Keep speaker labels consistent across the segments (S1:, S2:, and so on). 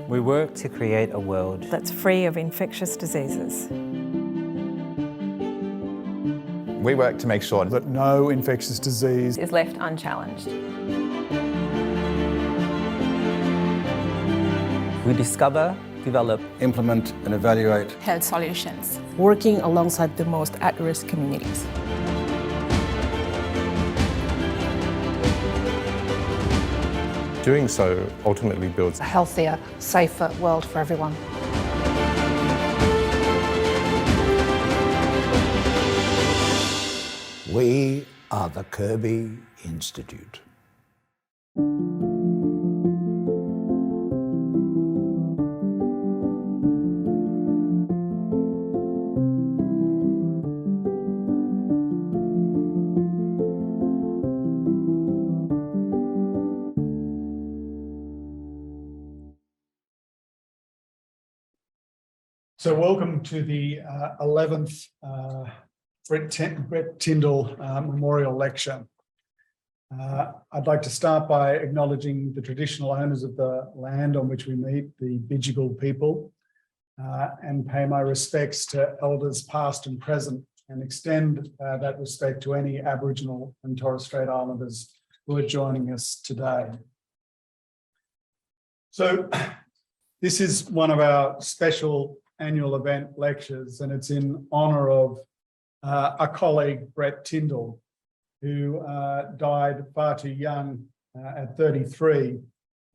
S1: We work to create a world
S2: that's free of infectious diseases.
S3: We work to make sure
S4: that no infectious disease
S2: is left unchallenged.
S1: We discover, develop,
S3: implement and evaluate
S5: health solutions,
S6: working alongside the most at-risk communities.
S7: Doing so ultimately builds
S8: a healthier, safer world for everyone.
S9: We are the Kirby Institute.
S4: So welcome to the 11th Brett Tindall Memorial Lecture. I'd like to start by acknowledging the traditional owners of the land on which we meet, the Bidjigal people, and pay my respects to elders past and present, and extend that respect to any Aboriginal and Torres Strait Islanders who are joining us today. So this is one of our special annual event lectures, and it's in honour of a colleague, Brett Tindall, who died far too young at 33,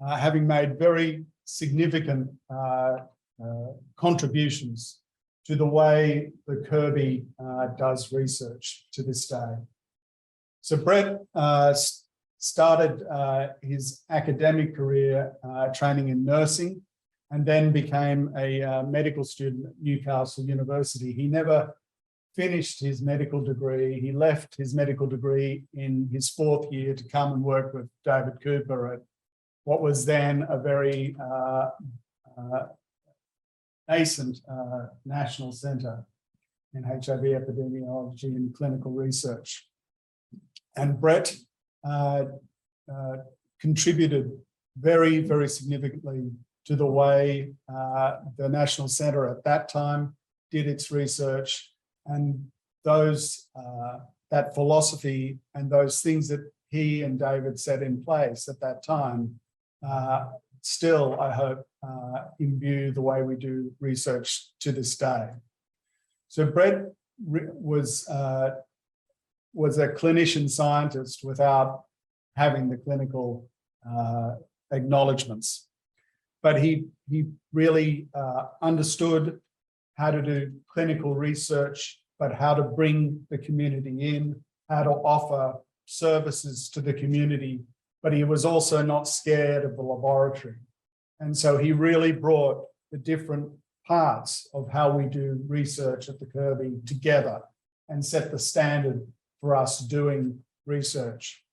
S4: having made very significant contributions to the way the Kirby does research to this day. So Brett started his academic career training in nursing, and then became a medical student at Newcastle University. He never finished his medical degree. He left his medical degree in his 4th year to come and work with David Cooper at what was then a very nascent national centre in HIV epidemiology and clinical research. And Brett contributed very, very significantly to the way the National Centre at that time did its research, and those that philosophy and those things that he and David set in place at that time still, I hope, imbue the way we do research to this day. So Brett was a clinician scientist without having the clinical acknowledgements. But he really understood how to do clinical research, but how to bring the community in, how to offer services to the community. But he was also not scared of the laboratory. And so he really brought the different parts of how we do research at the Kirby together and set the standard for us doing research,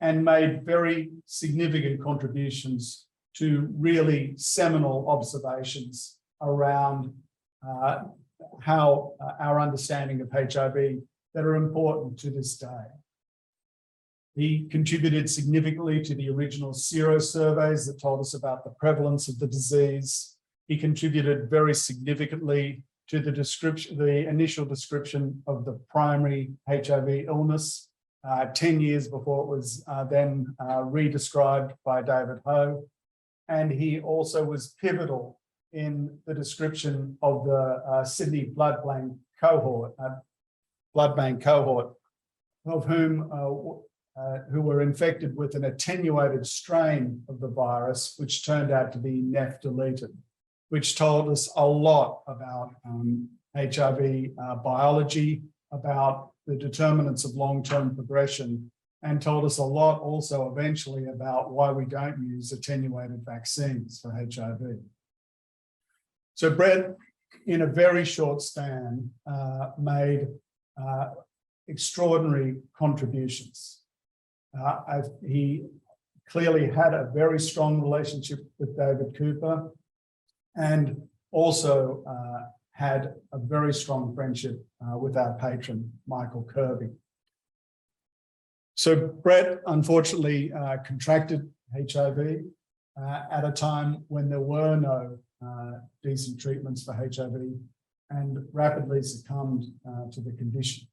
S4: and made very significant contributions to really seminal observations around how our understanding of HIV that are important to this day. He contributed significantly to the original sero surveys that told us about the prevalence of the disease. He contributed very significantly to the description, the initial description of the primary HIV illness, 10 years before it was then re-described by David Ho. And he also was pivotal in the description of the Sydney blood bank cohort, of whom who were infected with an attenuated strain of the virus, which turned out to be NEF deleted, which told us a lot about HIV biology, about the determinants of long-term progression, and told us a lot also eventually about why we don't use attenuated vaccines for HIV. So Brett, in a very short span, made extraordinary contributions. He clearly had a very strong relationship with David Cooper, and also had a very strong friendship with our patron, Michael Kirby. So Brett unfortunately contracted HIV at a time when there were no decent treatments for HIV and rapidly succumbed to the condition.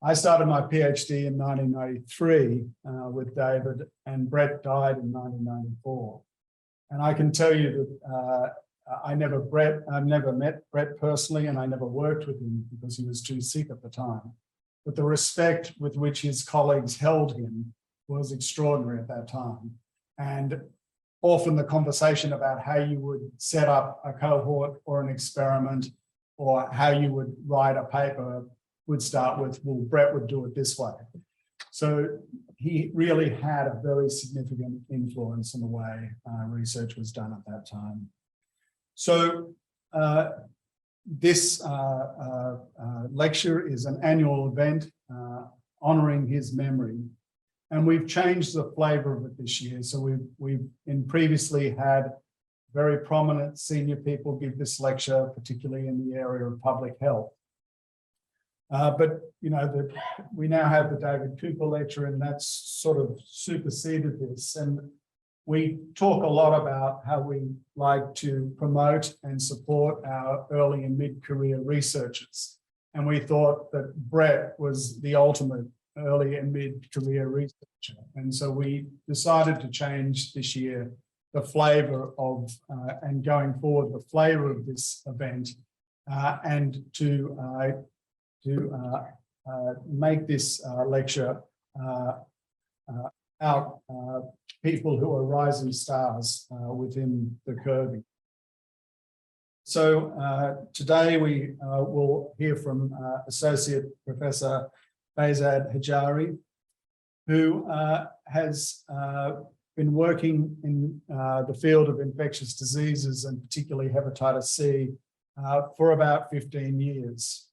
S4: I started my PhD in 1993 with David, and Brett died in 1994. And I can tell you that I've never met Brett personally, and I never worked with him because he was too sick at the time. But the respect with which his colleagues held him was extraordinary at that time. And often the conversation about how you would set up a cohort or an experiment or how you would write a paper would start with, well, Brett would do it this way. So he really had a very significant influence in the way research was done at that time. So this lecture is an annual event honouring his memory. And we've changed the flavour of it this year. So we've previously had very prominent senior people give this lecture, particularly in the area of public health. But you know, we now have the David Cooper lecture, and that's sort of superseded this. And we talk a lot about how we like to promote and support our early and mid-career researchers. And we thought that Brett was the ultimate early and mid-career researcher. And so we decided to change this year the flavour of, and going forward, the flavour of this event, and to make this lecture out people who are rising stars within the Kirby. So today we will hear from Associate Professor Behzad Hajarizadeh, who has been working in the field of infectious diseases and particularly hepatitis C for about 15 years.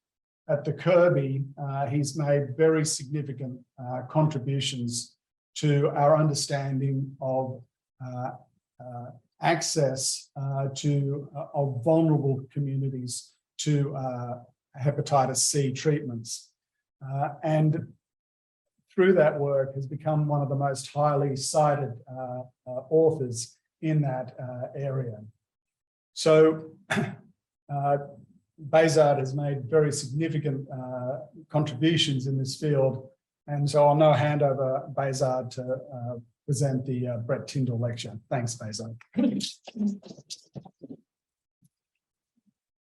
S4: At the Kirby, he's made very significant contributions to our understanding of access of vulnerable communities to hepatitis C treatments. And through that work has become one of the most highly cited authors in that area. So Behzad has made very significant contributions in this field. And so I'll now hand over Behzad to present the Brett Tindall Lecture. Thanks, Behzad.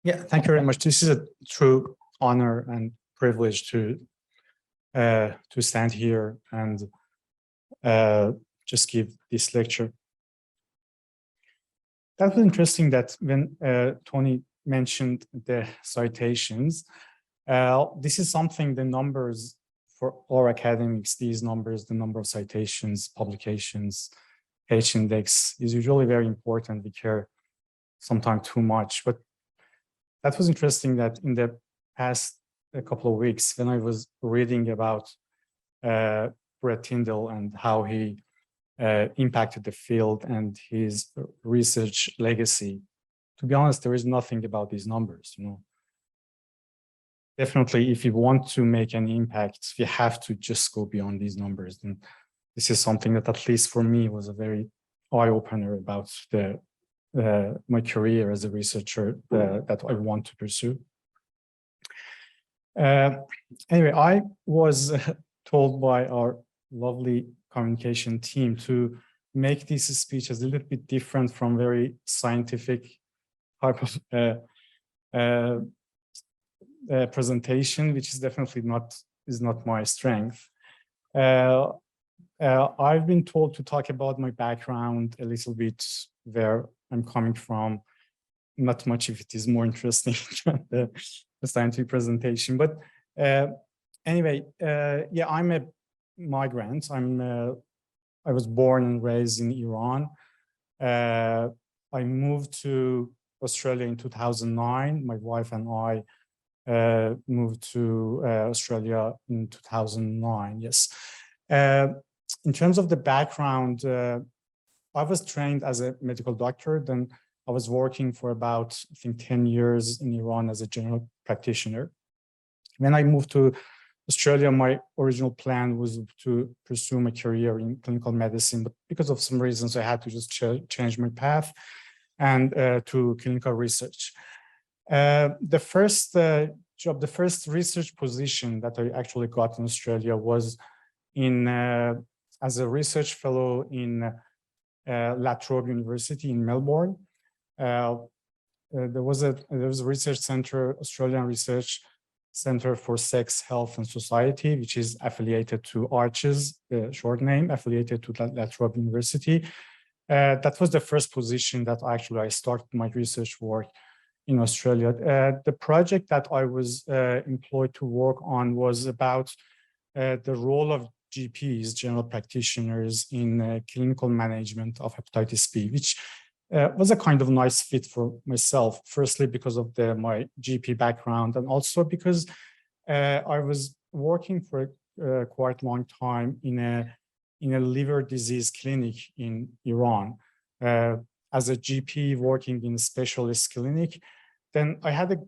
S5: Yeah, thank you very much. This is a true honor and privilege to stand here and just give this lecture. That was interesting that when Tony mentioned the citations, this is something, the numbers for all academics, these numbers, the number of citations, publications, H index is usually very important. We care sometimes too much, but that was interesting that in the past couple of weeks, when I was reading about Brett Tindall and how he impacted the field and his research legacy, to be honest, there is nothing about these numbers, you know. Definitely, if you want to make an impact, you have to just go beyond these numbers. And this is something that, at least for me, was a very eye-opener about my career as a researcher that I want to pursue. Anyway, I was told by our lovely communication team to make this speech a little bit different from very scientific type of presentation, which is definitely not my strength. I've been told to talk about my background a little bit, where I'm coming from. Not much if it is more interesting than the scientific presentation. But anyway, yeah, I'm a migrant. I was born and raised in Iran. I moved to Australia in 2009. My wife and I moved to Australia in 2009, yes. In terms of the background, I was trained as a medical doctor. Then I was working for about, I think, 10 years in Iran as a general practitioner. When I moved to Australia, my original plan was to pursue my career in clinical medicine, but because of some reasons, I had to just change my path and to clinical research. The first job, the first research position that I actually got in Australia was in as a research fellow in La Trobe University in Melbourne. There was a research center, Australian Research Center for Sex, Health and Society, which is affiliated to ARCHES, the short name, affiliated to La Trobe University. That was the first position that I started my research work in Australia. The project that I was employed to work on was about the role of GPs, general practitioners, in clinical management of hepatitis B, which was a kind of nice fit for myself. Firstly, because of my GP background, and also because I was working for a quite long time in a liver disease clinic in Iran. As a GP working in a specialist clinic, then I had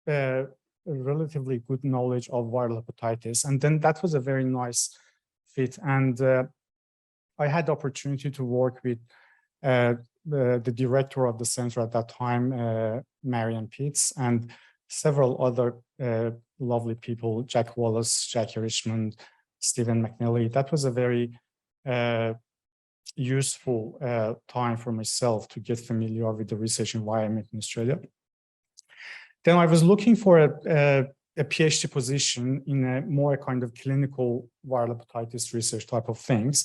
S5: a relatively good knowledge of viral hepatitis, and then that was a very nice fit. And I had the opportunity to work with the director of the center at that time, Marian Pitts, and several other lovely people, Jack Wallace, Jackie Richmond, Stephen McNally. That was a very useful time for myself to get familiar with the research environment in Australia. Then I was looking for a PhD position in a more kind of clinical viral hepatitis research type of things.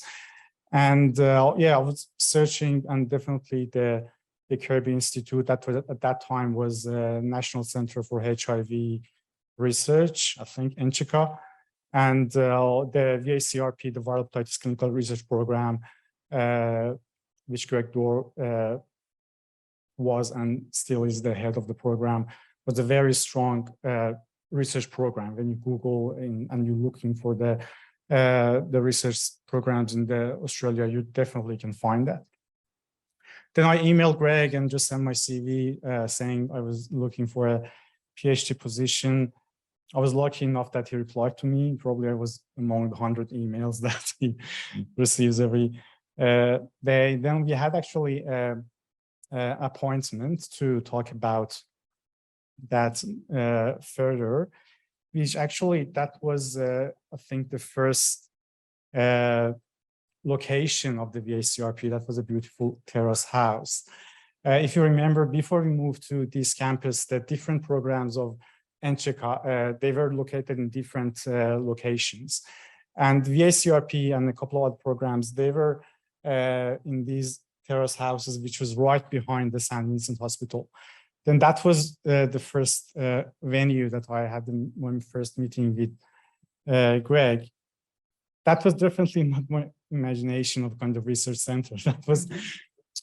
S5: And yeah, I was searching, and definitely the Kirby Institute, that was at that time was National Center for HIV Research, I think, NCHICA, and the VACRP, the Viral Hepatitis Clinical Research Program, which Greg Dorr was and still is the head of the program, was a very strong research program. When you Google and you're looking for the research programs in Australia, you definitely can find that. Then I emailed Greg and just sent my CV saying I was looking for a PhD position. I was lucky enough that he replied to me. Probably I was among the 100 emails that he receives every day. Then we had actually an appointment to talk about that further, which actually that was, I think, the first location of the VACRP. That was a beautiful terrace house. If you remember, before we moved to this campus, the different programs of NCHICA, they were located in different locations. And VACRP and a couple of other programs, they were in these terrace houses, which was right behind the St. Vincent Hospital. Then that was the first venue that I had in my first meeting with Greg. That was definitely not my imagination of kind of research center. That was,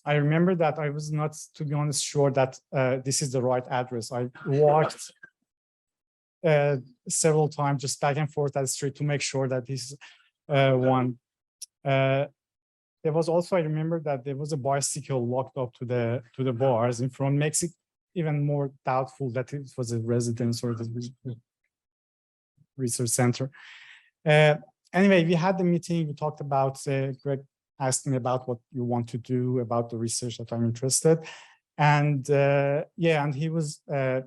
S5: I remember that I was not, to be honest, sure that this is the right address. I walked several times just back and forth that the street to make sure that this is one. There was also, I remember that there was a bicycle locked up to the bars in front, makes it even more doubtful that it was a residence or the research center. Anyway, we had the meeting, we talked about, Greg asked me about what you want to do, about the research that I'm interested. And yeah, and he was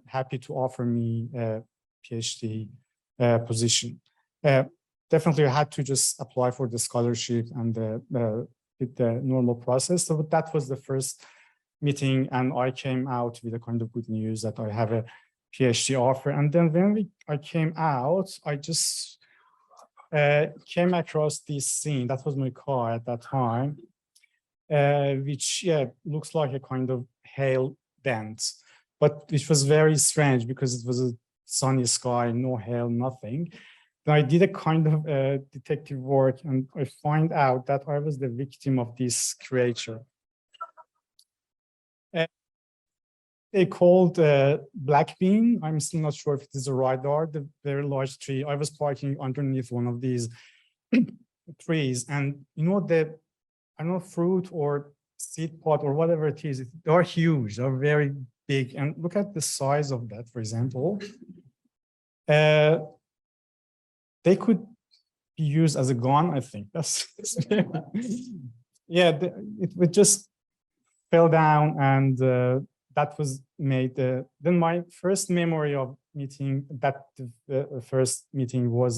S5: happy to offer me a PhD position. Definitely I had to just apply for the scholarship and the normal process. So that was the first meeting, and I came out with a kind of good news that I have a PhD offer. And then when I came out, I just came across this scene. That was my car at that time, which, yeah, looks like a kind of hail dent, but which was very strange because it was a sunny sky, no hail, nothing. Then I did a kind of detective work, and I find out that I was the victim of this creature. They called black bean. I'm still not sure if it is a radar, the very large tree. I was parking underneath one of these trees, and you know, I don't know, fruit or seed pod or whatever it is, they are huge, they're very big. And look at the size of that, for example. Then they could be used as a gun, I think. That's yeah, it just fell down, and that was made. Then my first memory of meeting, that the first meeting was,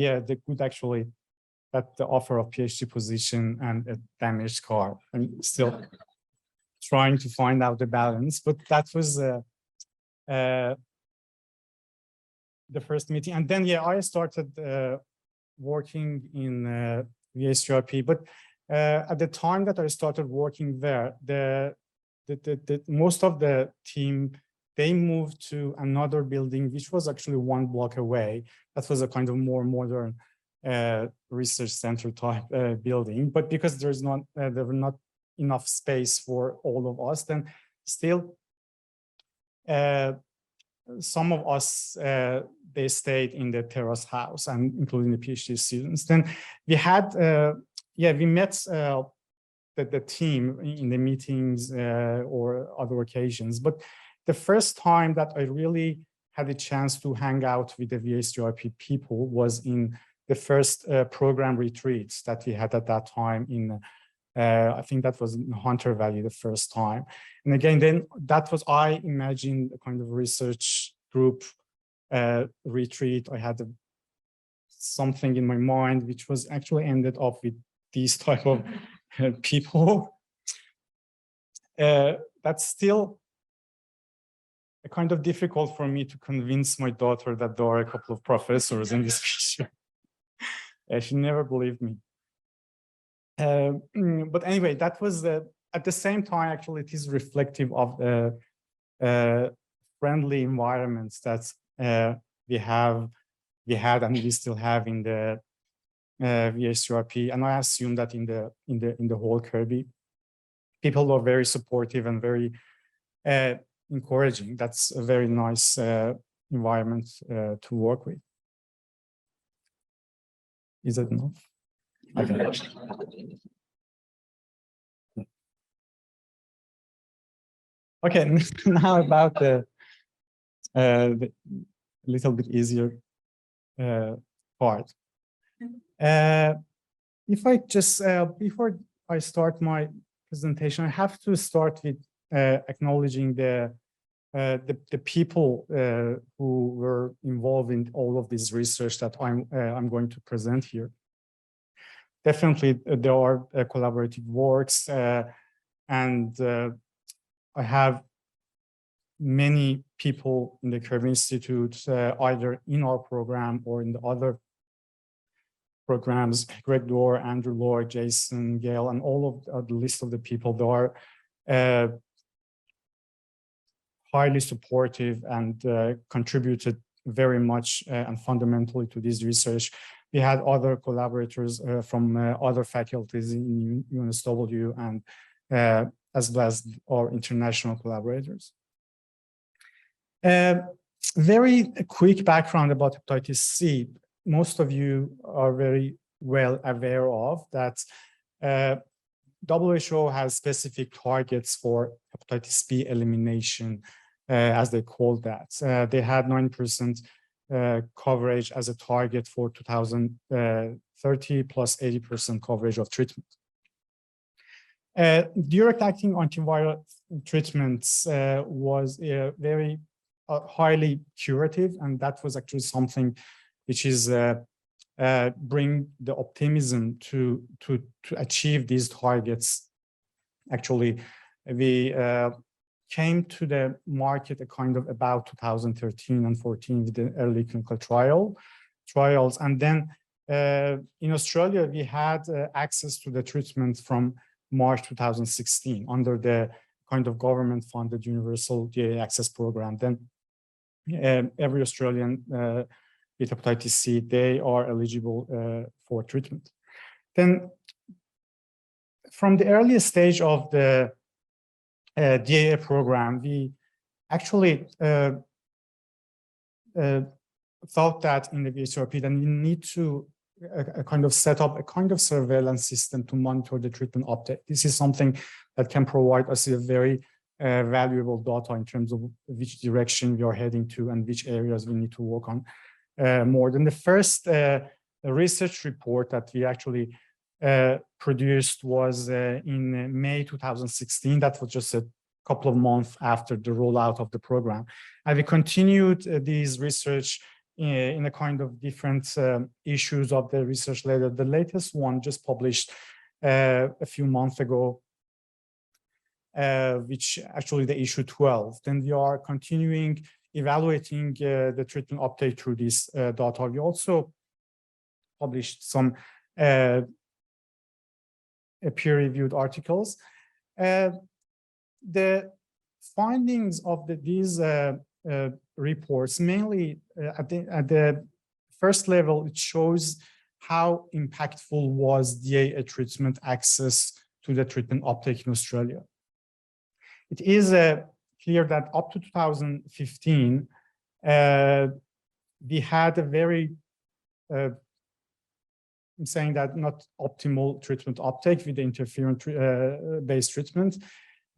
S5: yeah, they could actually, that the offer of PhD position and a damaged car. I'm still trying to find out the balance, but that was the first meeting. And then, yeah, I started working in VSGRP, but at the time that I started working there, the most of the team, they moved to another building, which was actually 1 block away. That was a kind of more modern research center type building. But because there were not enough space for all of us, then still some of us, they stayed in the terrace house, and including the PhD students. Then we had, yeah, we met the team in the meetings or other occasions. But the first time that I really had a chance to hang out with the VSGRP people was in the first program retreats that we had at that time in, I think that was in Hunter Valley the first time. And again, then that was, I imagined a kind of research group retreat. I had something in my mind, which was actually ended up with these type of people. That's still a kind of difficult for me to convince my daughter that there are a couple of professors in this picture. She never believed me. But anyway, that was at the same time, actually, it is reflective of the friendly environments that we had and we still have in the VSGRP, and I assume that in the whole Kirby, people are very supportive and very encouraging. That's a very nice environment to work with. Is that enough? Okay. Okay, now about the little bit easier part. If I just, before I start my presentation, I have to start with acknowledging the people who were involved in all of this research that I'm going to present here. Definitely, there are collaborative works, and I have many people in the Kirby Institute, either in our program or in the other programs, Greg Dorr, Andrew Lloyd, Jason, Gail, and all of the list of the people that are highly supportive and contributed very much and fundamentally to this research. We had other collaborators from other faculties in UNSW and as well as our international collaborators. Very quick background about hepatitis C. Most of you are very well aware of that WHO has specific targets for hepatitis B elimination, as they call that. They had 9% coverage as a target for 2030, plus 80% coverage of treatment. Direct-acting antiviral treatments was very highly curative, and that was actually something which is bring the optimism to achieve these targets. Actually, we came to the market a kind of about 2013 and 14 with the early clinical trials. And then in Australia, we had access to the treatment from March 2016 under the kind of government-funded universal DA access program. Then every Australian with hepatitis C, they are eligible for treatment. Then from the earliest stage of the DAA program, we actually thought that in the VSGRP that we need to kind of set up a kind of surveillance system to monitor the treatment uptake. This is something that can provide us a very valuable data in terms of which direction we are heading to and which areas we need to work on. more. Then the first research report that we actually produced was in May 2016. That was just a couple of months after the rollout of the program. And we continued these research in a kind of different issues of the research later. The latest one just published a few months ago, which actually the issue 12. Then we are continuing evaluating the treatment uptake through this data. We also published some peer-reviewed articles. The findings of these reports, mainly at the first level, it shows how impactful was DAA treatment access to the treatment uptake in Australia. It is clear that up to 2015, we had a very, I'm saying that not optimal treatment uptake with the interferon-based treatment.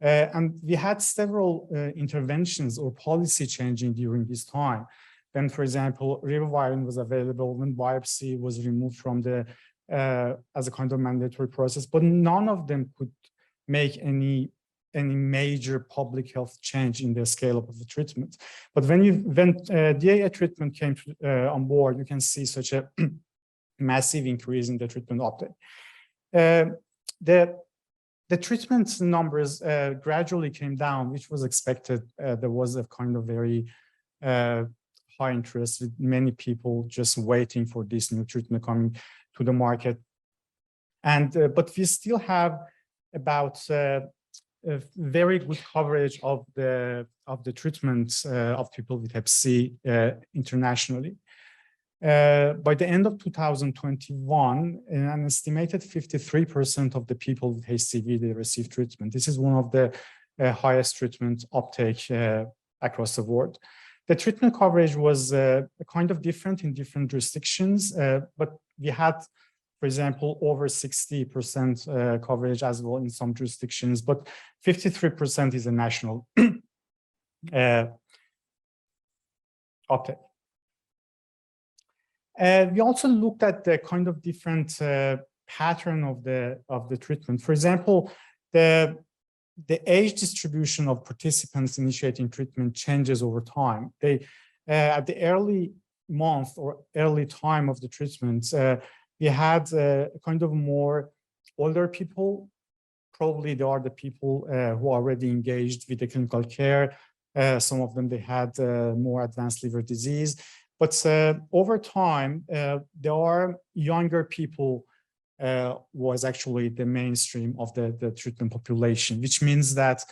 S5: And we had several interventions or policy changing during this time. Then, for example, ribavirin was available when biopsy was removed from the as a kind of mandatory process, but none of them could make any major public health change in the scale of the treatment. But when DAA treatment came on board, you can see such a massive increase in the treatment uptake. The treatment numbers gradually came down, which was expected. There was a kind of very high interest with many people just waiting for this new treatment coming to the market. And but we still have about a very good coverage of the treatments of people with Hep C internationally. By the end of 2021, an estimated 53% of the people with HCV, they received treatment. This is one of the highest treatment uptake across the board. The treatment coverage was kind of different in different jurisdictions, but we had, for example, over 60% coverage as well in some jurisdictions, but 53% is a national uptake. We also looked at the kind of different pattern of the treatment. For example, the age distribution of participants initiating treatment changes over time. They at the early month or early time of the treatment, we had kind of more older people. Probably they are the people who are already engaged with the clinical care. Some of them, they had more advanced liver disease. But over time, there are younger people was actually the mainstream of the treatment population, which means that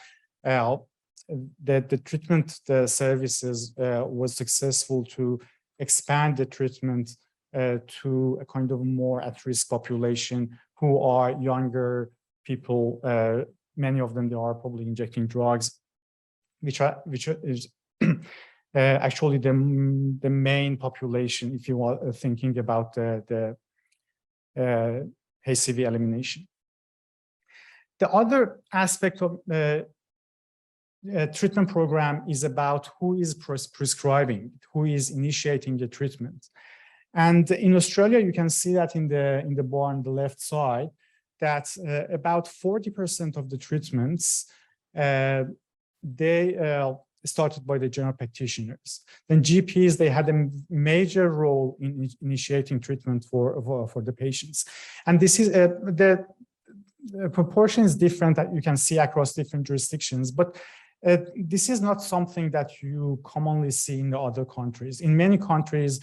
S5: the treatment services was successful to expand the treatment to a kind of more at-risk population who are younger people. Many of them, they are probably injecting drugs, which is actually the main population if you are thinking about the HCV elimination. The other aspect of treatment program is about who is prescribing, who is initiating the treatment. And in Australia, you can see that in the bar on the left side, that about 40% of the treatments, they started by the general practitioners. Then GPs, they had a major role in initiating treatment for the patients. And this is the proportion is different that you can see across different jurisdictions, but this is not something that you commonly see in the other countries. In many countries,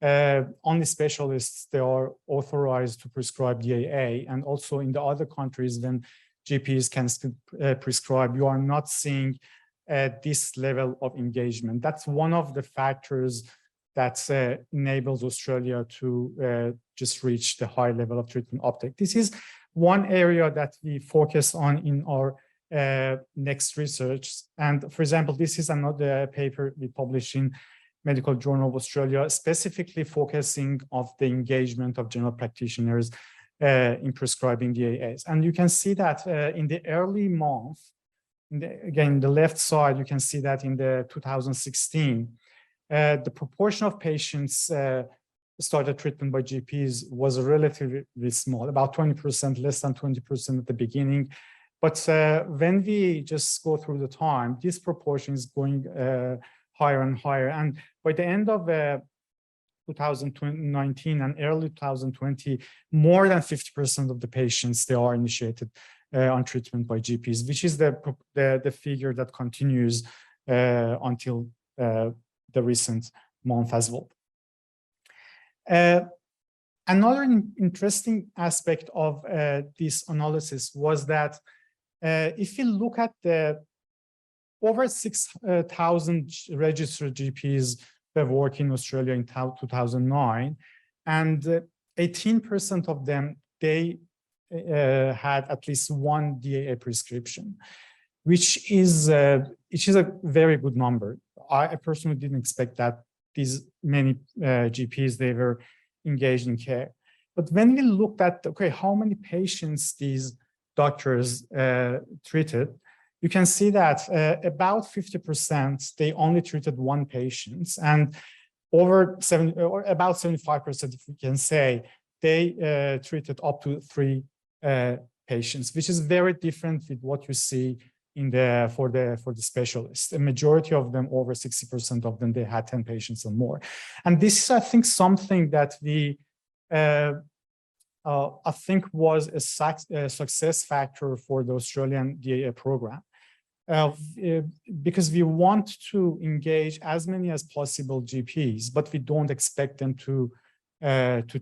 S5: only specialists, they are authorized to prescribe DAA, and also in the other countries, when GPs can prescribe, you are not seeing this level of engagement. That's one of the factors that enables Australia to just reach the high level of treatment uptake. This is one area that we focus on in our next research. And for example, this is another paper we published in Medical Journal of Australia, specifically focusing on the engagement of general practitioners in prescribing DAAs. And you can see that in the early month, again, the left side, you can see that in the 2016, the proportion of patients started treatment by GPs was relatively small, about 20%, less than 20% at the beginning. But when we just go through the time, this proportion is going higher and higher. And by the end of 2019 and early 2020, more than 50% of the patients, they are initiated on treatment by GPs, which is the figure that continues until the recent month as well. Another interesting aspect of this analysis was that if you look at the over 6,000 registered GPs that work in Australia in 2009, and 18% of them, they had at least one DAA prescription, which is a very good number. I personally didn't expect that these many GPs, they were engaged in care. But when we looked at, okay, how many patients these doctors treated, you can see that about 50%, they only treated one patient, and about 75%, if we can say, they treated up to 3 patients, which is very different with what you see in for the specialists. A majority of them, over 60% of them, they had 10 patients or more. And this is, I think, something that we I think was a success factor for the Australian DAA program, because we want to engage as many as possible GPs, but we don't expect them to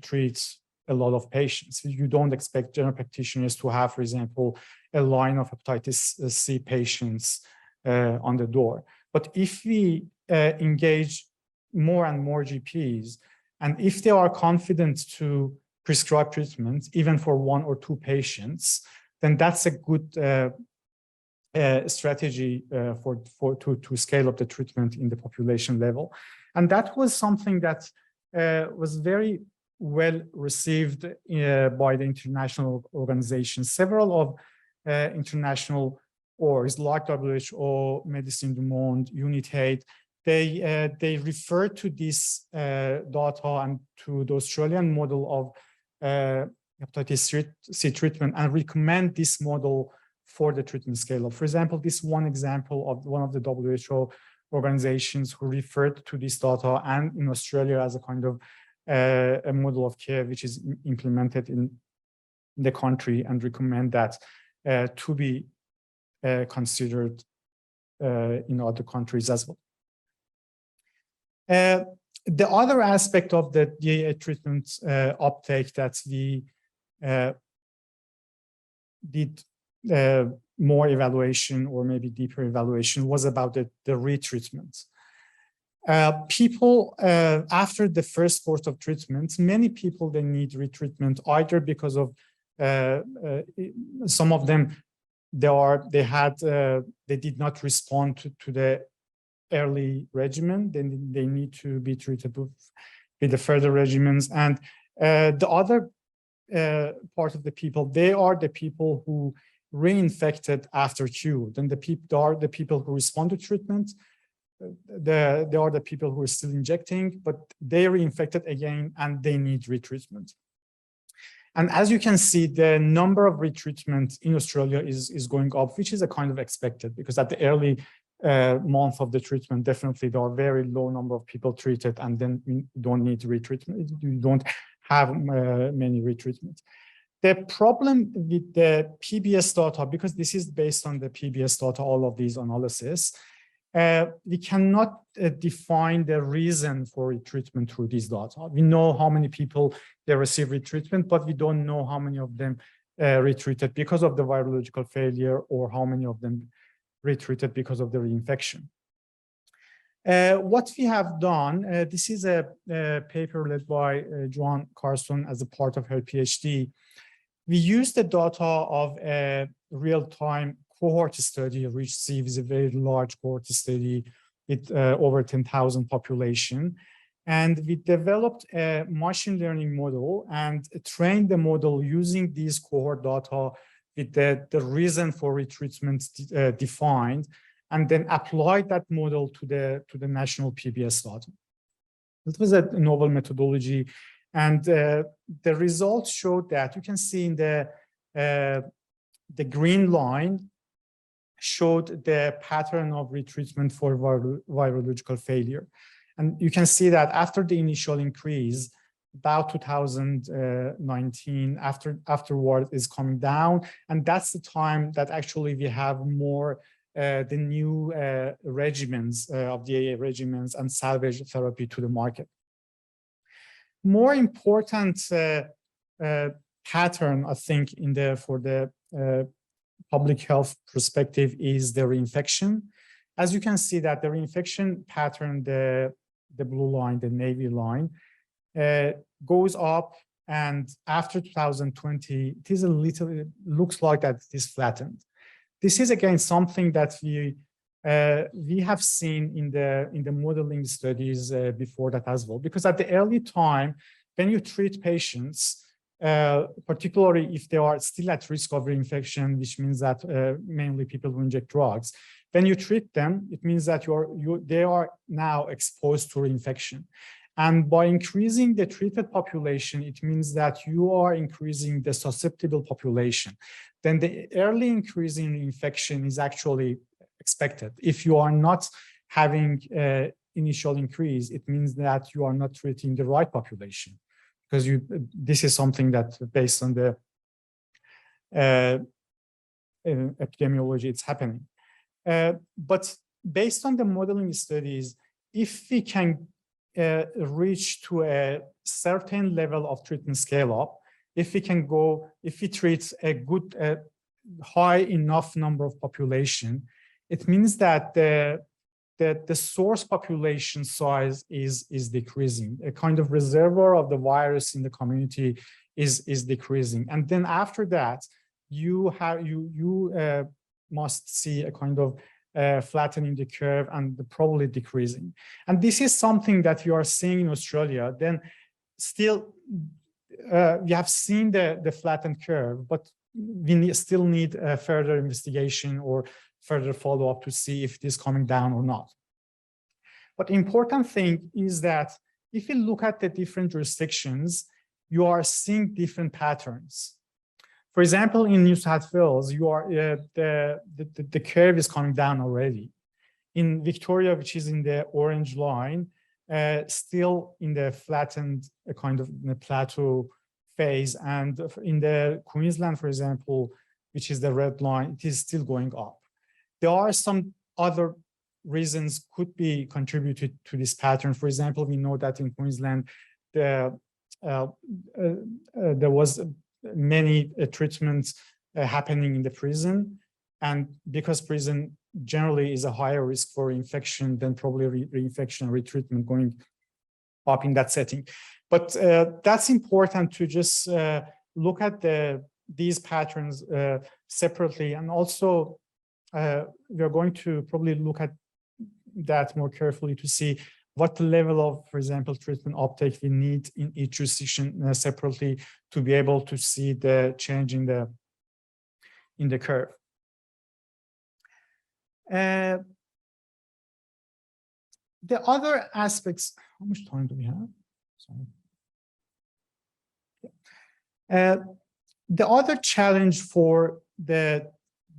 S5: treat a lot of patients. You don't expect general practitioners to have, for example, a line of hepatitis C patients on the door. But if we engage more and more GPs, and if they are confident to prescribe treatment, even for 1 or 2 patients, then that's a good strategy to scale up the treatment in the population level. And that was something that was very well received by the international organizations. Several of international orgs like WHO, Medicine du Monde, UNITAID, they refer to this data and to the Australian model of hepatitis C treatment and recommend this model for the treatment scale-up. For example, this one example of one of the WHO organizations who referred to this data and in Australia as a kind of a model of care which is implemented in the country, and recommend that to be considered in other countries as well. The other aspect of the DAA treatment uptake that we did more evaluation or maybe deeper evaluation was about the retreatment. People, after the first course of treatment, many people, they need retreatment either because of some of them, they did not respond to the early regimen, then they need to be treated with the further regimens. And the other part of the people, they are the people who reinfected after cure. Then the people who respond to treatment, they are the people who are still injecting, but they reinfected again and they need retreatment. And as you can see, the number of retreatment in Australia is going up, which is a kind of expected, because at the early month of the treatment, definitely there are very low number of people treated, and then you don't need retreatment. You don't have many retreatments. The problem with the PBS data, because this is based on the PBS data, all of these analysis, we cannot define the reason for retreatment through these data. We know how many people they receive retreatment, but we don't know how many of them retreated because of the virological failure, or how many of them retreated because of the reinfection. What we have done, this is a paper led by Joan Carson as a part of her PhD. We used the data of a real-time cohort study. REACH-C is a very large cohort study with over 10,000 population. And we developed a machine learning model and trained the model using these cohort data with the reason for retreatment defined. and then applied that model to the national PBS study. It was a novel methodology, and the results showed that you can see in the green line showed the pattern of retreatment for virological failure. And you can see that after the initial increase, about 2019, afterward is coming down. And that's the time that actually we have more the new regimens of the AA regimens and salvage therapy to the market. More important pattern, I think, for the public health perspective is the reinfection. As you can see that the reinfection pattern, the blue line, the navy line, goes up, and after 2020, it looks like that it is flattened. This is again something that we have seen in the modeling studies before that as well, because at the early time, when you treat patients, particularly if they are still at risk of reinfection, which means that mainly people who inject drugs, when you treat them, it means that they are now exposed to reinfection. And by increasing the treated population, it means that you are increasing the susceptible population. Then the early increase in infection is actually expected. If you are not having initial increase, it means that you are not treating the right population, because this is something that based on the epidemiology, it's happening. But based on the modeling studies, if we can reach to a certain level of treatment scale up, if we treat a good, high enough number of population, it means that the source population size is decreasing. A kind of reservoir of the virus in the community is decreasing. And then after that, you must see a kind of flattening the curve and probably decreasing. And this is something that you are seeing in Australia. Then still, we have seen the flattened curve, but we still need further investigation or further follow-up to see if it is coming down or not. But the important thing is that if you look at the different jurisdictions, you are seeing different patterns. For example, in New South Wales, the curve is coming down already. In Victoria, which is in the orange line, still in the flattened kind of plateau phase, and in the Queensland, for example, which is the red line, it is still going up. There are some other reasons could be contributed to this pattern. For example, we know that in Queensland, there was many treatments happening in the prison, and because prison generally is a higher risk for infection, then probably reinfection and retreatment going up in that setting. But that's important to just look at these patterns separately, and also we are going to probably look at that more carefully to see what level of, for example, treatment uptake we need in each jurisdiction separately to be able to see the change in the curve. The other aspects, how much time do we have? Sorry. The other challenge for the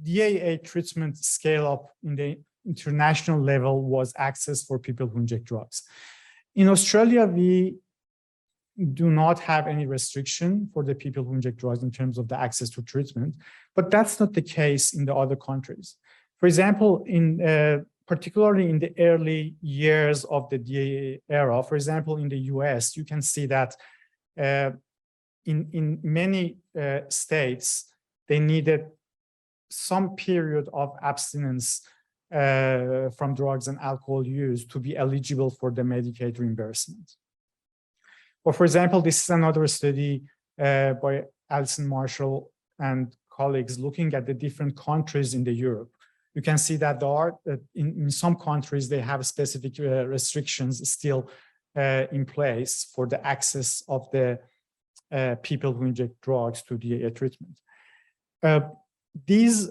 S5: DAA treatment scale up in the international level was access for people who inject drugs. In Australia, we do not have any restriction for the people who inject drugs in terms of the access to treatment, but that's not the case in the other countries. For example, particularly in the early years of the DAA era, for example, in the US, you can see that in many states, they needed some period of abstinence from drugs and alcohol use to be eligible for the Medicaid reimbursement. Or for example, this is another study by Alison Marshall and colleagues looking at the different countries in Europe. You can see that there are, in some countries, they have specific restrictions still in place for the access of the people who inject drugs to the treatment. These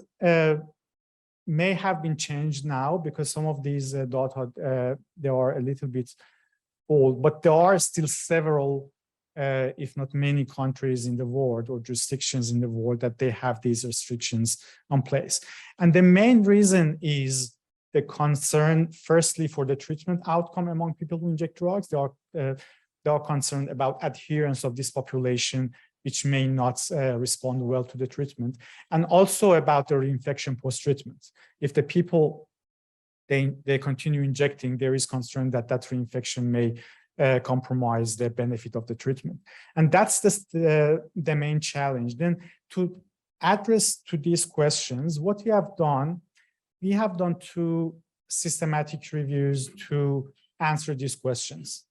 S5: may have been changed now because some of these data, they are a little bit old, but there are still several, if not many countries in the world or jurisdictions in the world that they have these restrictions in place. And the main reason is the concern, firstly, for the treatment outcome among people who inject drugs. They are concerned about adherence of this population, which may not respond well to the treatment, and also about the reinfection post-treatment. If the people, they continue injecting, there is concern that that reinfection may compromise the benefit of the treatment. And that's the main challenge. Then to address to these questions, what we have done 2 systematic reviews to answer these questions.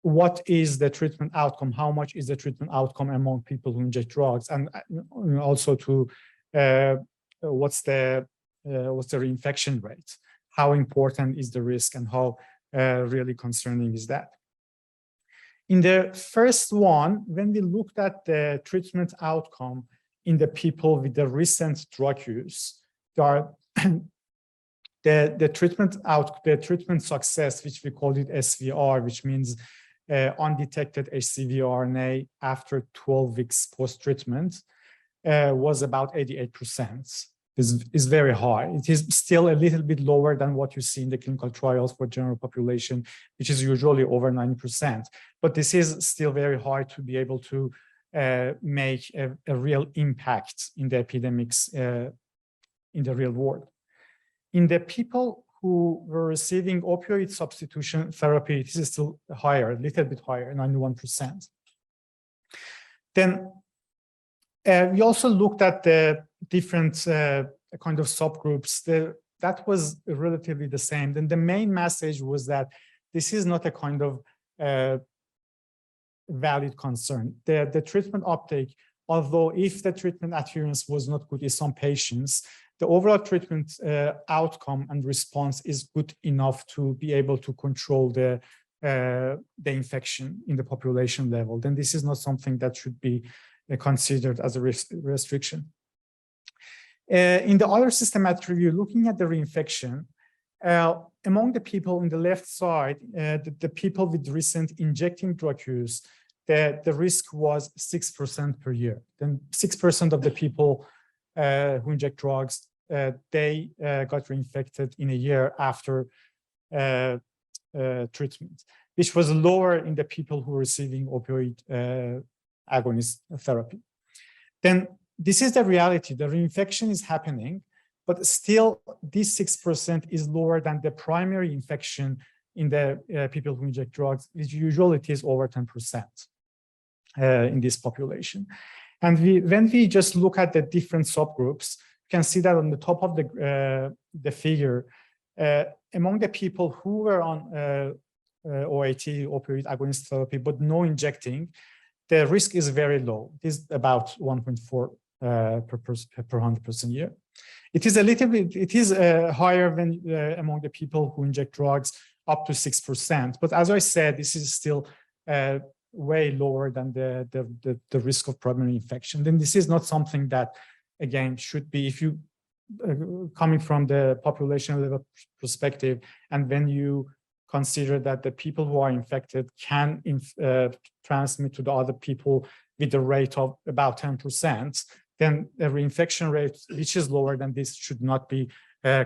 S5: What is the treatment outcome? How much is the treatment outcome among people who inject drugs? And also to what's the reinfection rate? How important is the risk, and how really concerning is that? In the first one, when we looked at the treatment outcome in the people with the recent drug use, there are the treatment success, which we called it SVR, which means undetected HCV RNA after 12 weeks post-treatment, was about 88%. Is very high. It is still a little bit lower than what you see in the clinical trials for general population, which is usually over 90%. But this is still very high to be able to make a real impact in the epidemics in the real world. In the people who were receiving opioid substitution therapy, this is still higher, a little bit higher, 91%. Then we also looked at the different kind of subgroups. That was relatively the same. Then the main message was that this is not a kind of valid concern. The treatment uptake, although if the treatment adherence was not good in some patients, the overall treatment outcome and response is good enough to be able to control the infection in the population level. Then this is not something that should be considered as a restriction. In the other systematic review, looking at the reinfection, among the people in the left side, the people with recent injecting drug use, the risk was 6% per year. Then 6% of the people who inject drugs, they got reinfected in a year after treatment, which was lower in the people who were receiving opioid agonist therapy. Then this is the reality. The reinfection is happening, but still this 6% is lower than the primary infection in the people who inject drugs, which usually it is over 10% in this population. And when we just look at the different subgroups, you can see that on the top of the figure, among the people who were on OAT, opioid agonist therapy, but no injecting, the risk is very low. It is about 1.4 per 100% year. It is a little bit, it is higher than among the people who inject drugs, up to 6%. But as I said, this is still way lower than the risk of primary infection. Then this is not something that, again, should be, if you coming from the population level perspective, and when you consider that the people who are infected can transmit to the other people with a rate of about 10%, then the reinfection rate, which is lower than this, should not be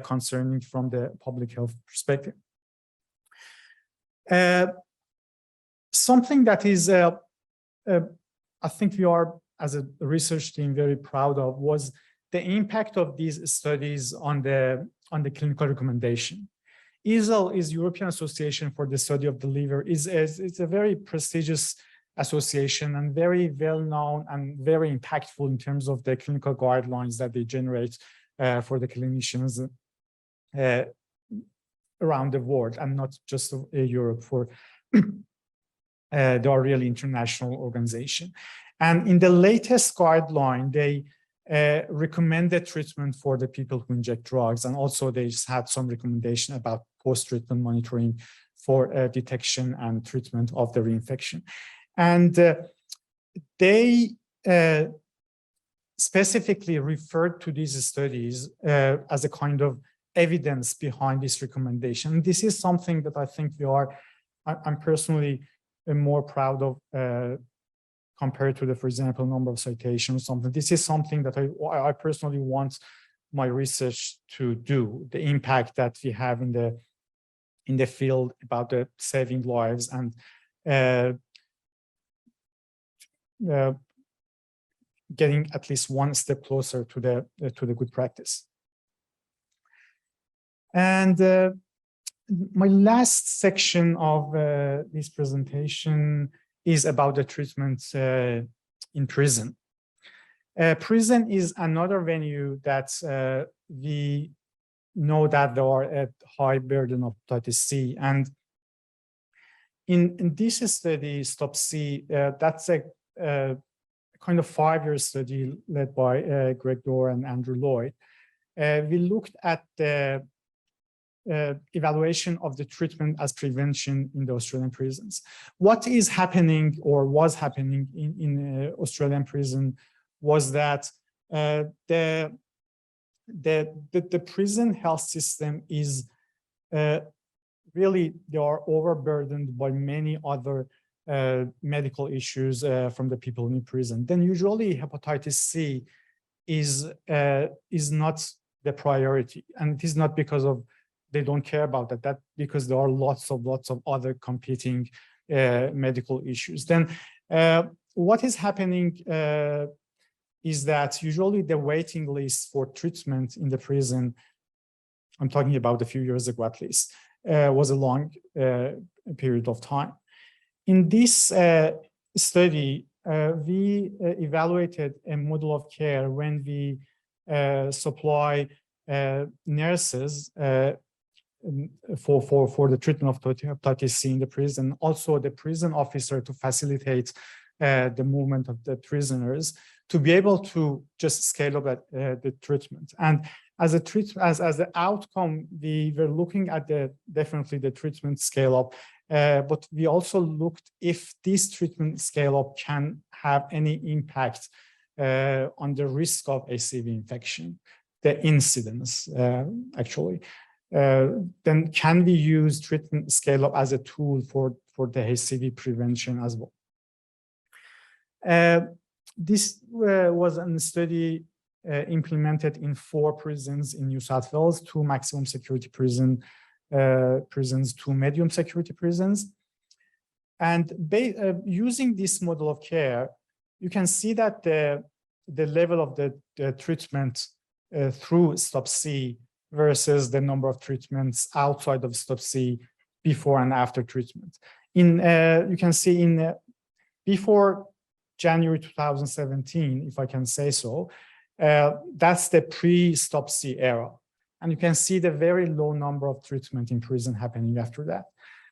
S5: concerning from the public health perspective. Something that is, I think we are, as a research team, very proud of was the impact of these studies on the clinical recommendation. EASL is European Association for the Study of the Liver. It's a very prestigious association and very well known and very impactful in terms of the clinical guidelines that they generate for the clinicians around the world, and not just Europe. They are really international organization. And in the latest guideline, they recommended treatment for the people who inject drugs, and also they had some recommendation about post-treatment monitoring for detection and treatment of the reinfection. And they specifically referred to these studies as a kind of evidence behind this recommendation. This is something that I think I'm personally more proud of compared to the, for example, number of citations, something. This is something that I personally want my research to do, the impact that we have in the field about the saving lives and getting at least one step closer to the good practice. And my last section of this presentation is about the treatment in prison. Prison is another venue that we know that there are a high burden of hepatitis C. And in this study, Stop C, that's a kind of 5-year study led by Greg Dorr and Andrew Lloyd. We looked at the evaluation of the treatment as prevention in the Australian prisons. What is happening or was happening in Australian prison was that the prison health system is really, they are overburdened by many other medical issues from the people in prison. Then usually hepatitis C is not the priority, and it is not because of they don't care about that because there are lots of other competing medical issues. Then what is happening is that usually the waiting list for treatment in the prison, I'm talking about a few years ago at least, was a long period of time. In this study, we evaluated a model of care when we supply nurses for the treatment of hepatitis C in the prison, also the prison officer to facilitate the movement of the prisoners, to be able to just scale up the treatment. And as the outcome, we were looking at definitely the treatment scale up, but we also looked if this treatment scale up can have any impact on the risk of HCV infection, the incidence actually. Then can we use treatment scale up as a tool for the HCV prevention as well? This was a study implemented in 4 prisons in New South Wales, 2 maximum security prisons, 2 medium security prisons. And using this model of care, you can see that the level of the treatment through Stop C versus the number of treatments outside of Stop C before and after treatment. You can see before January 2017, if I can say so, that's the pre-Stop C era. And you can see the very low number of treatment in prison happening after that.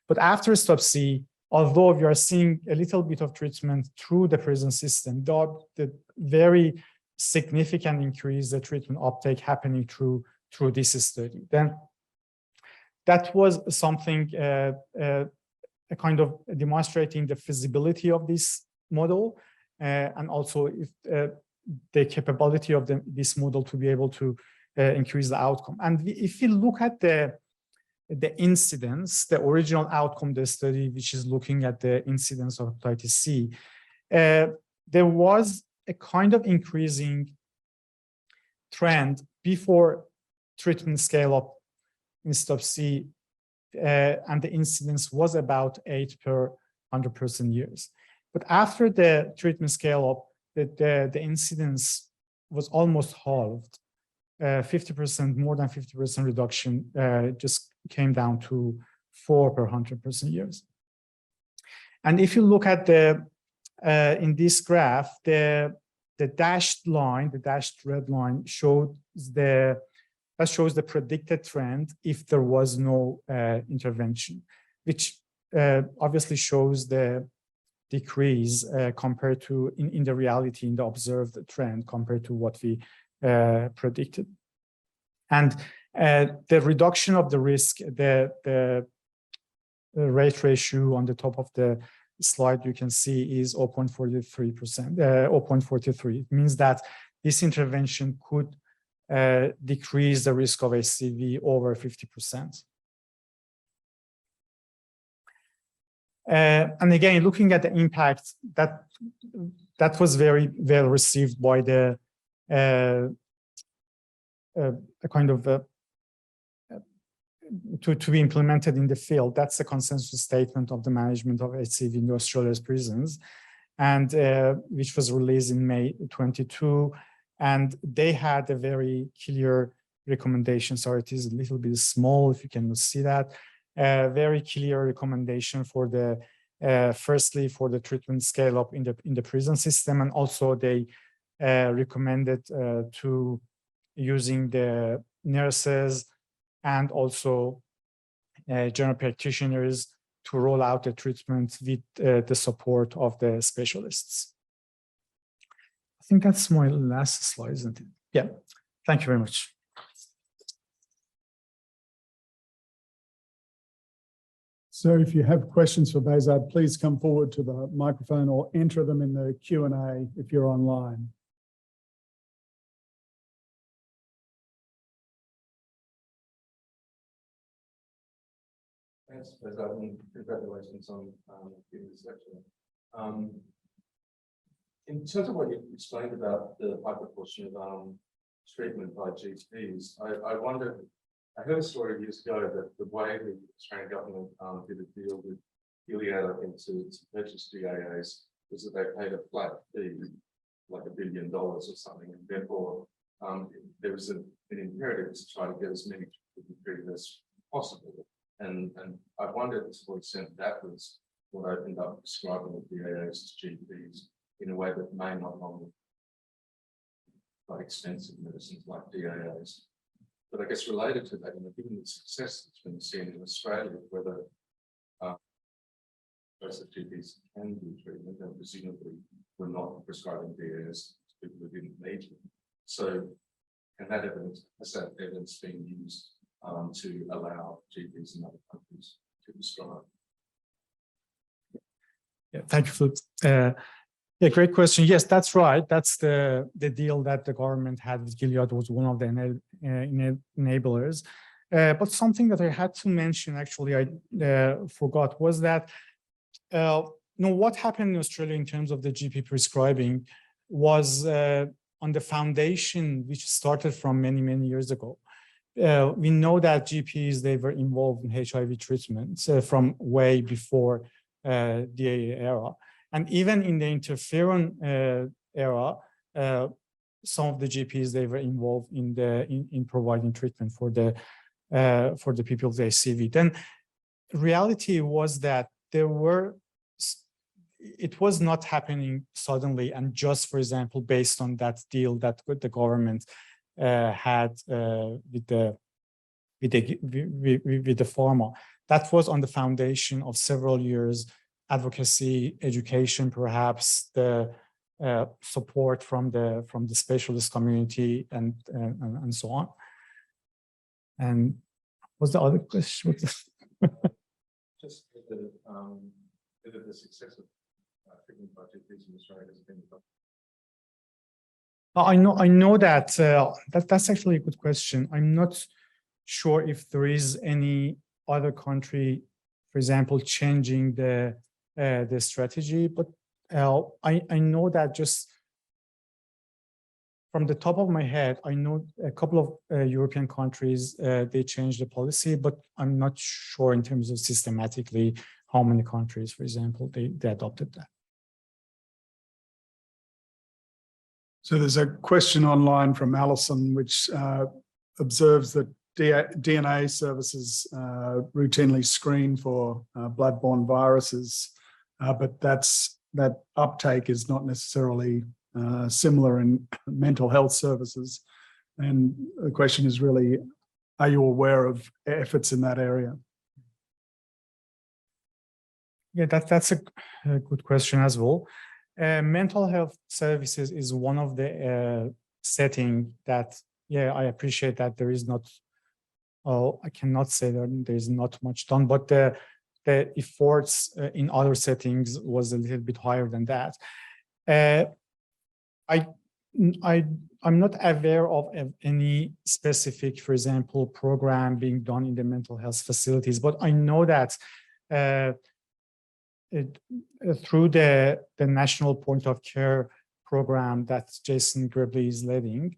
S5: But after Stop C, although we are seeing a little bit of treatment through the prison system, the very significant increase the treatment uptake happening through this study. Then that was something a kind of demonstrating the feasibility of this model, and also if the capability of this model to be able to increase the outcome. And if you look at the incidence, the original outcome, the study which is looking at the incidence of hepatitis C, there was a kind of increasing trend before treatment scale up in Stop C, and the incidence was about 8 per 100 years. But after the treatment scale up, the incidence was almost halved. 50%, more than 50% reduction just came down to 4 per 100 years. And if you look at in this graph, the dashed line, the dashed red line shows the predicted trend if there was no intervention, which obviously shows the decrease compared to in the reality, in the observed trend compared to what we predicted. And the reduction of the risk, the rate ratio on the top of the slide you can see is 0.43%, 0.43. It means that this intervention could decrease the risk of HCV over 50%. And again, looking at the impact, that was very well received by the kind of to be implemented in the field. That's the consensus statement of the management of HCV in Australia's prisons, and which was released in May 22. And they had a very clear recommendation. Sorry, it is a little bit small if you can see that. Very clear recommendation for the firstly for the treatment scale up in the prison system, and also they recommended to using the nurses and also general practitioners to roll out the treatment with the support of the specialists. I think that's my last slide, isn't it? Yeah, thank you very much.
S4: So if you have questions for Behzad, please come forward to the microphone or enter them in the Q&A if you're online.
S10: Thanks, Behzad, and congratulations on giving this lecture. In terms of what you explained about the high proportion of treatment by GPs, I wonder, I heard a story years ago that the way the Australian government did a deal with Gilead, I think, to purchase GAAs was that they paid a flat fee, like $1 billion or something, and therefore there was an imperative to try to get as many treated as possible. And I wondered to what extent that was what opened up prescribing of GAAs to GPs in a way that may not normally quite expensive medicines like DAAs. But I guess related to that, given the success that's been seen in Australia, whether most of GPs can do treatment and presumably we're not prescribing DAAs to people who didn't need them. So can that evidence, has that evidence been used to allow GPs in other countries to prescribe?
S5: Yeah, thank you for yeah, great question. Yes, that's right. That's the deal that the government had with Gilead, was one of the enablers. But something that I had to mention, actually, I forgot, was that what happened in Australia in terms of the GP prescribing was on the foundation which started from many, many years ago. We know that GPs, they were involved in HIV treatments from way before the DAA era. And even in the interferon era, some of the GPs, they were involved in providing treatment for the people with HCV. Then reality was that it was not happening suddenly and just, for example, based on that deal that the government had with the pharma. That was on the foundation of several years advocacy, education, perhaps the support from the specialist community and so on. And what's the other question?
S10: Just whether the success of treatment by GPs in Australia has been.
S5: I know that that's actually a good question. I'm not sure if there is any other country, for example, changing the strategy, but I know that just from the top of my head, I know a couple of European countries, they changed the policy, but I'm not sure in terms of systematically how many countries, for example, they adopted that.
S4: So there's a question online from Alison, which observes that DNA services routinely screen for blood-borne viruses, but that uptake is not necessarily similar in mental health services. And the question is really, are you aware of efforts in that area?
S5: Yeah, that's a good question as well. Mental health services is one of the setting that, yeah, I appreciate that there is not, I cannot say that there is not much done, but the efforts in other settings was a little bit higher than that. I I'm not aware of any specific, for example, program being done in the mental health facilities, but I know that through the National Point of Care program that Jason Grebley is leading,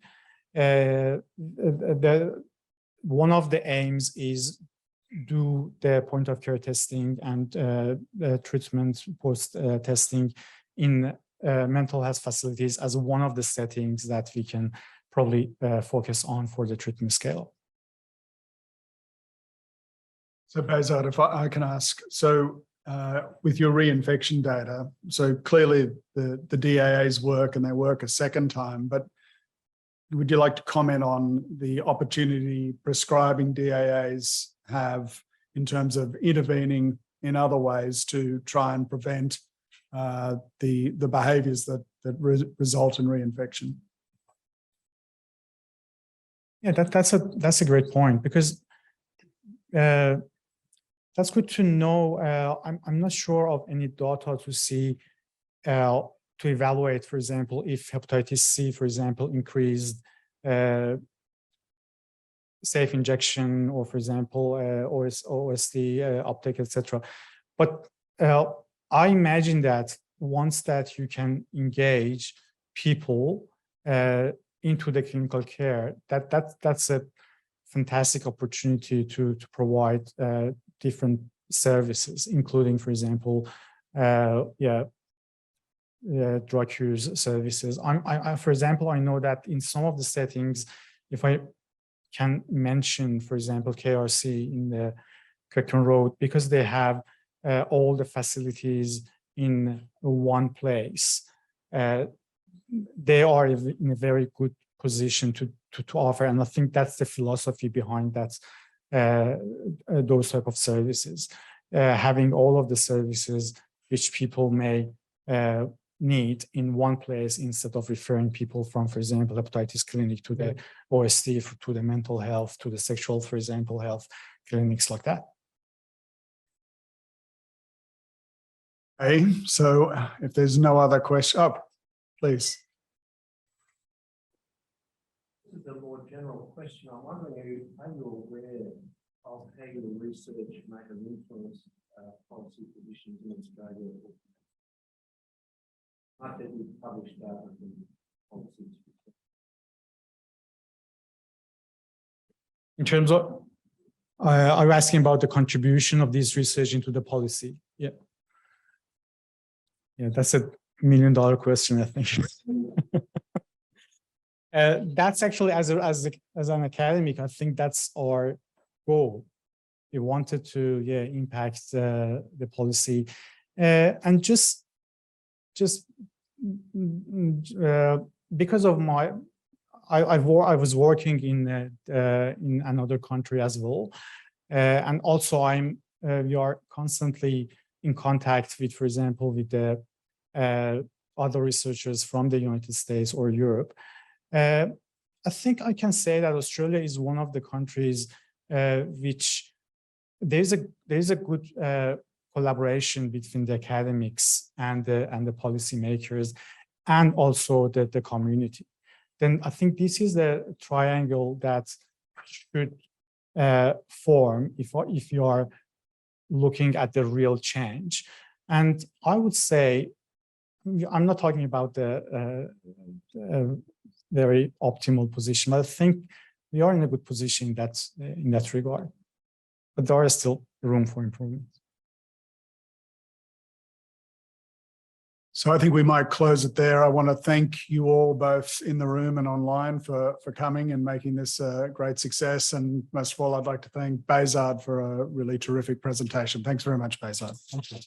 S5: one of the aims is do the point of care testing and treatment post testing in mental health facilities as one of the settings that we can probably focus on for the treatment scale.
S4: So Behzad, if I can ask, so with your reinfection data, so clearly the DAAs work and they work a second time, but would you like to comment on the opportunity prescribing DAAs have in terms of intervening in other ways to try and prevent the behaviors that result in reinfection?
S5: Yeah, that's a great point, because that's good to know. I'm not sure of any data to see to evaluate, for example, if hepatitis C, for example, increased safe injection, or for example, OSD uptake, etc. But I imagine that once that you can engage people into the clinical care, that's a fantastic opportunity to provide different services, including, for example, drug use services. For example, I know that in some of the settings, if I can mention, for example, KRC in the Cracken Road, because they have all the facilities in one place, they are in a very good position to offer, and I think that's the philosophy behind that those type of services, having all of the services which people may need in one place instead of referring people from, for example, hepatitis clinic to the OSD, to the mental health, to the sexual, for example, health clinics like that.
S4: Okay, so if there's no other question, please.
S11: This is a more general question. I'm wondering, are you aware of how your research may have influenced policy positions in Australia? Might that be published data from policies?
S5: In terms of, are you asking about the contribution of this research into the policy? Yeah. Yeah, that's $1 million question, I think. That's actually, as an academic, I think that's our goal. We wanted to, impact the policy, and just because of my, I was working in another country as well, and also we are constantly in contact with, for example, with the other researchers from the United States or Europe. I think I can say that Australia is one of the countries which there's a good collaboration between the academics and the policymakers, and also the community. Then I think this is the triangle that should form if you are looking at the real change. And I would say, I'm not talking about the very optimal position, but I think we are in a good position in that regard. But there is still room for improvement.
S4: So I think we might close it there. I want to thank you all, both in the room and online, for coming and making this a great success. And most of all, I'd like to thank Behzad for a really terrific presentation. Thanks very much, Behzad.
S5: Thank you.